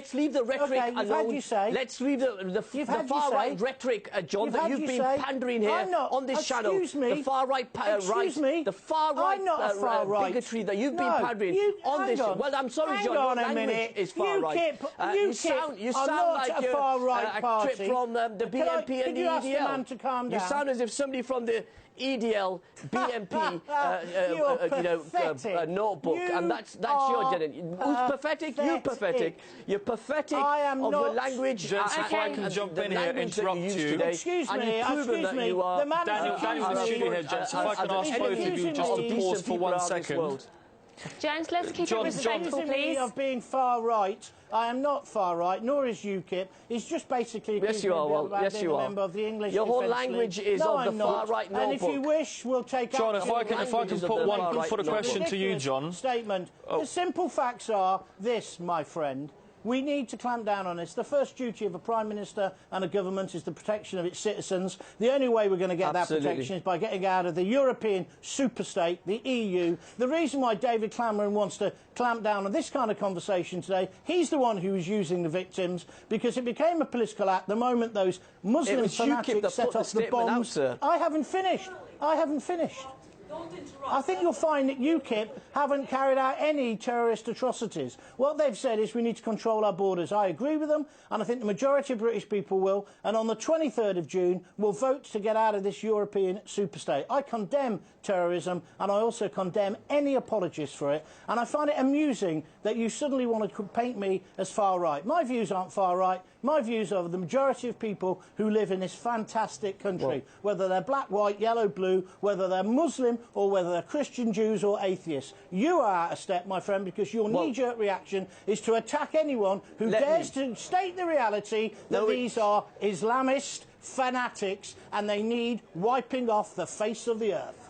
let's leave the rhetoric alone. Let's leave the far-right rhetoric, John, that you've been pandering here on this channel. The far-right the far-right bigotry that you've been pandering on this. Well, I'm sorry, John, your language is far-right. You sound like you're a trip from the BNP and the EDL. You sound as if somebody from the EDL, BNP, notebook, and that's your identity. Who's pathetic? You're pathetic. You're pathetic of your language. Gents, if I can jump in here, interrupt you. Excuse me. Daniel was shooting here, gents. If I can ask both of you just to pause for 1 second. Gents, let's keep it respectful, please. Of being far right. I am not far right, nor is UKIP. It's just basically yes, you are. Well, yes, you are. Member of the English Your whole language is of the far right notebook. And if you wish, we'll take. John, if I can put a question to you, John. Statement. The simple facts are this, my friend. We need to clamp down on this. The first duty of a Prime Minister and a government is the protection of its citizens. The only way we're going to get that protection is by getting out of the European superstate, the EU. The reason why David Cameron wants to clamp down on this kind of conversation today, he's the one who was using the victims, because it became a political act the moment those Muslim fanatics set off the bombs. I haven't finished. I think you'll find that UKIP haven't carried out any terrorist atrocities. What they've said is we need to control our borders. I agree with them, and I think the majority of British people will. And on the 23rd of June, we'll vote to get out of this European superstate. I condemn terrorism, and I also condemn any apologists for it. And I find it amusing that you suddenly want to paint me as far right. My views aren't far right. My views are the majority of people who live in this fantastic country, whether they're black, white, yellow, blue, whether they're Muslim or whether they're Christian, Jews or atheists. You are out of step, my friend, because your knee-jerk reaction is to attack anyone who dares to state the reality that these are Islamist fanatics and they need wiping off the face of the earth.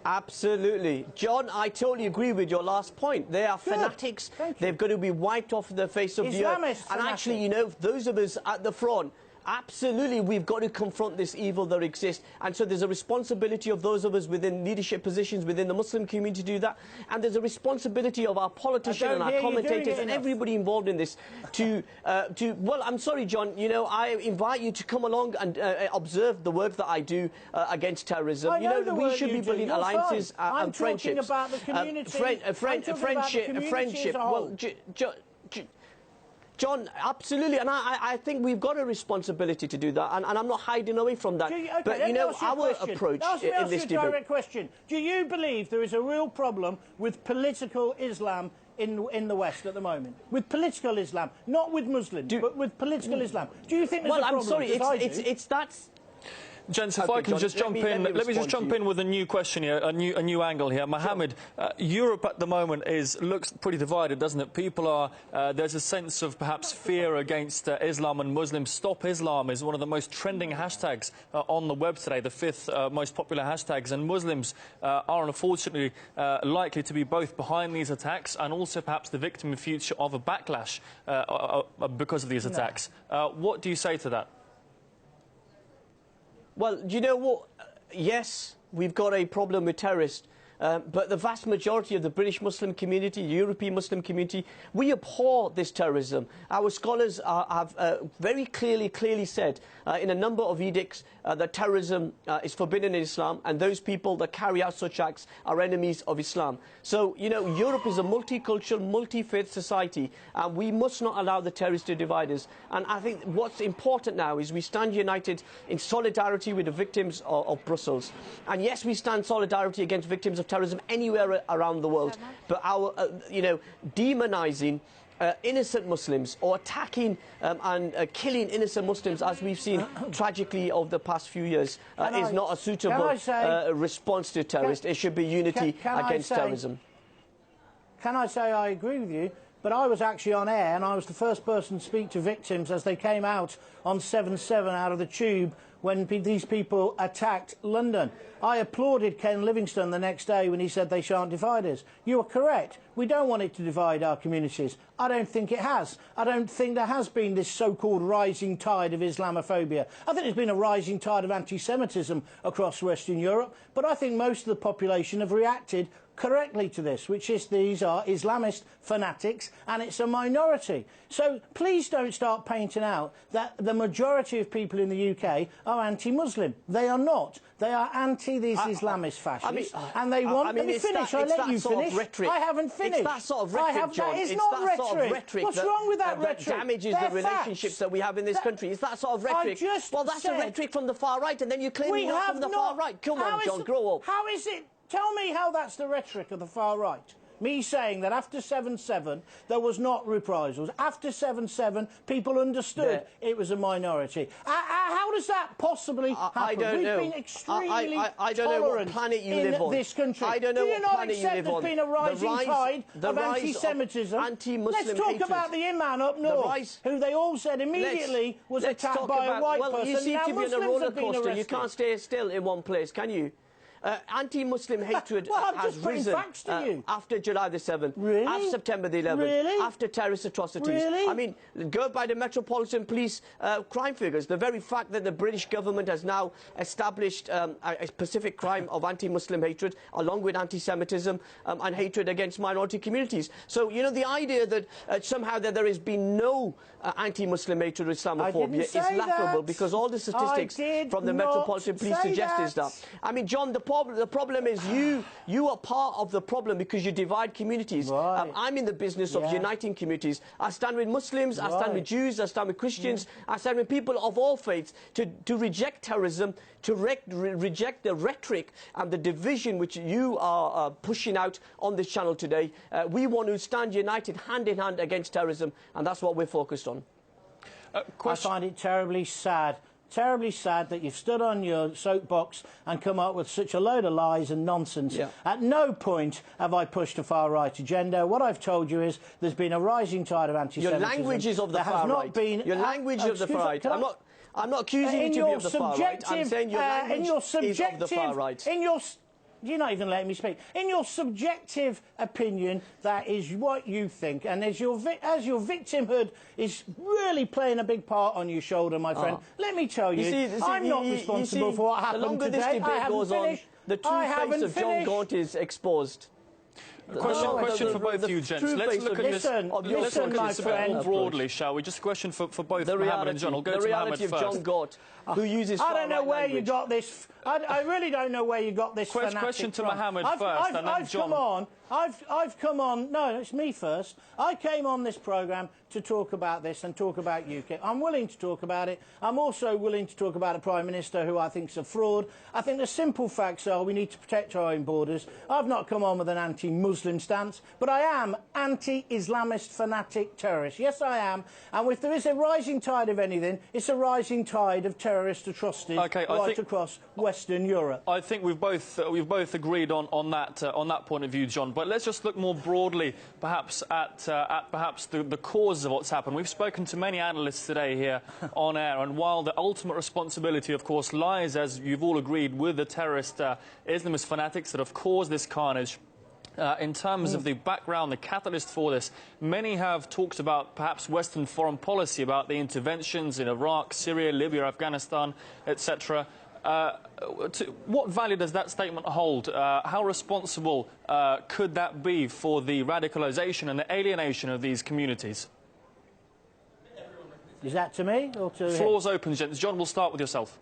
Absolutely. John, I totally agree with your last point. They are fanatics. They've got to be wiped off the face of the earth. And actually, you know, those of us at the front, absolutely, we've got to confront this evil that exists. And so there's a responsibility of those of us within leadership positions within the Muslim community to do that. And there's a responsibility of our politicians and our commentators and everybody involved in this to well, I'm sorry, John, you know, I invite you to come along and observe the work that I do against terrorism. You know, we should be building alliances and friendships. I'm talking about the community. Friendship. Well, John, absolutely, and I think we've got a responsibility to do that, and I'm not hiding away from that. But, you know, our approach in this debate... direct question. Do you believe there is a real problem with political Islam in the West at the moment? With political Islam, not with Muslims, but with political Islam. Do you think there's a problem? Well, I'm sorry, it's that... Gents, if I can just jump in, let me just jump in with a new question here, a new angle here. Mohammed, Europe at the moment looks pretty divided, doesn't it? People are, there's a sense of perhaps fear against Islam and Muslims. Stop Islam is one of the most trending hashtags on the web today, the 5th most popular hashtags, and Muslims are unfortunately likely to be both behind these attacks and also perhaps the victim in future of a backlash because of these attacks. What do you say to that? Well, you know what? Yes, we've got a problem with terrorists. But the vast majority of the British Muslim community, European Muslim community, we abhor this terrorism. Our scholars have very clearly said in a number of edicts that terrorism is forbidden in Islam, and those people that carry out such acts are enemies of Islam. So, you know, Europe is a multicultural, multi-faith society, and we must not allow the terrorists to divide us. And I think what's important now is we stand united in solidarity with the victims of Brussels. And yes, we stand solidarity against victims of terrorism anywhere around the world, but our, you know, demonising innocent Muslims or attacking and killing innocent Muslims, as we've seen tragically over the past few years, is not a suitable response to terrorists. It should be unity against terrorism. Can I say I agree with you? But I was actually on air, and I was the first person to speak to victims as they came out on 7/7 out of the tube when these people attacked London. I applauded Ken Livingstone the next day when he said they shan't divide us. You are correct. We don't want it to divide our communities. I don't think it has. I don't think there has been this so-called rising tide of Islamophobia. I think there's been a rising tide of anti-Semitism across Western Europe, but I think most of the population have reacted correctly to this, which is these are Islamist fanatics and it's a minority. So please don't start painting out that the majority of people in the UK are anti-Muslim. They are not. They are anti these Islamist fascists, and they want. Let me finish. I let you finish. I haven't finished. It's that sort of rhetoric, John. That is it's not that rhetoric. Sort of rhetoric. What's wrong with that rhetoric? That damages the relationships that we have in this country. It's that sort of rhetoric. Well, that's the rhetoric from the far right, and then you claim you're not from the far right. Come on, John, grow up. How is it? Tell me how that's the rhetoric of the far right. Me saying that after 7/7 there was not reprisals. After 7/7 people understood it was a minority. How does that possibly happen? I don't know. We've been extremely I don't know what planet you live on. This country. I don't know what planet you live on. Do you not accept there's been a rising tide of anti-Semitism? Anti-Muslim Let's talk about the Imam up north, who they all said immediately was attacked by a white person. Well, you seem to be on a roller coaster. You can't stay still in one place, can you? Anti-Muslim hatred has risen after July the 7th, really? after September the 11th, really? after terrorist atrocities. Really? I mean, go by the Metropolitan Police crime figures. The very fact that the British government has now established a specific crime of anti-Muslim hatred, along with anti-Semitism and hatred against minority communities. So, you know, the idea that somehow that there has been no anti-Muslim hatred or Islamophobia is laughable, because all the statistics from the Metropolitan Police suggest is that. I mean, John, the problem is you are part of the problem because you divide communities. Right. I'm in the business of uniting communities. I stand with Muslims, I stand with Jews, I stand with Christians, I stand with people of all faiths to reject terrorism, to reject the rhetoric and the division which you are pushing out on this channel today. We want to stand united hand in hand against terrorism, and that's what we're focused on. I find it terribly sad that you've stood on your soapbox and come up with such a load of lies and nonsense. At no point have I pushed a far-right agenda. What I've told you is there's been a rising tide of anti-Semitism. Your language is of the far right. Your language of the far right. I'm not accusing you to be of the far right. I'm saying your language is of the far right. You're not even letting me speak. In your subjective opinion, that is what you think. And as your victimhood is really playing a big part on your shoulder, my friend, let me tell you, I'm not responsible for what happened today. The longer this debate goes on, the true face of John Gaunt is exposed. Question for both of you, gents. Let's look at this. Let's look at this more broadly, shall we? Just a question for both Mohammed and John. I'll go to Mohammed first. The reality of John Gaunt, who uses I don't know where you got this. I really don't know where you got this fanatic question to from. Mohammed first, and then John. I've come on. No, it's me first. I came on this programme to talk about this and talk about UKIP. I'm willing to talk about it. I'm also willing to talk about a Prime Minister who I think is a fraud. I think the simple facts are we need to protect our own borders. I've not come on with an anti-Muslim stance, but I am anti-Islamist fanatic terrorist. Yes, I am. And if there is a rising tide of anything, it's a rising tide of terrorist atrocities across Western Europe. I think we've both agreed on that point of view, John. But let's just look more broadly, perhaps at the cause of what's happened. We've spoken to many analysts today here on air, and while the ultimate responsibility, of course, lies, as you've all agreed, with the terrorist Islamist fanatics that have caused this carnage, in terms of the background, the catalyst for this, many have talked about perhaps Western foreign policy, about the interventions in Iraq, Syria, Libya, Afghanistan, etc. What value does that statement hold? How responsible could that be for the radicalisation and the alienation of these communities? Is that to me or to Floor's open, gents. John, we'll start with yourself.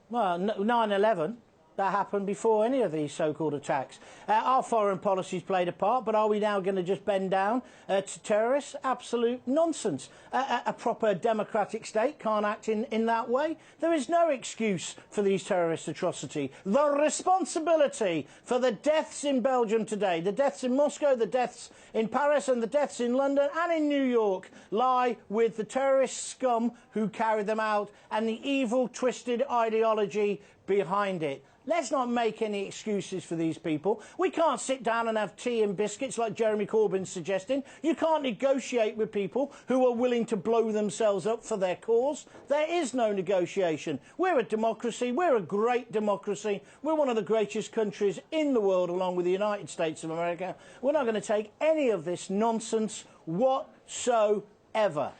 Well, 9/11. That happened before any of these so-called attacks. Our foreign policies played a part, but are we now going to just bend down to terrorists? Absolute nonsense. A proper democratic state can't act in that way. There is no excuse for these terrorist atrocities. The responsibility for the deaths in Belgium today, the deaths in Moscow, the deaths in Paris and the deaths in London and in New York lie with the terrorist scum who carried them out and the evil, twisted ideology behind it. Let's not make any excuses for these people. We can't sit down and have tea and biscuits like Jeremy Corbyn's suggesting. You can't negotiate with people who are willing to blow themselves up for their cause. There is no negotiation. We're a democracy. We're a great democracy. We're one of the greatest countries in the world, along with the United States of America. We're not going to take any of this nonsense whatsoever.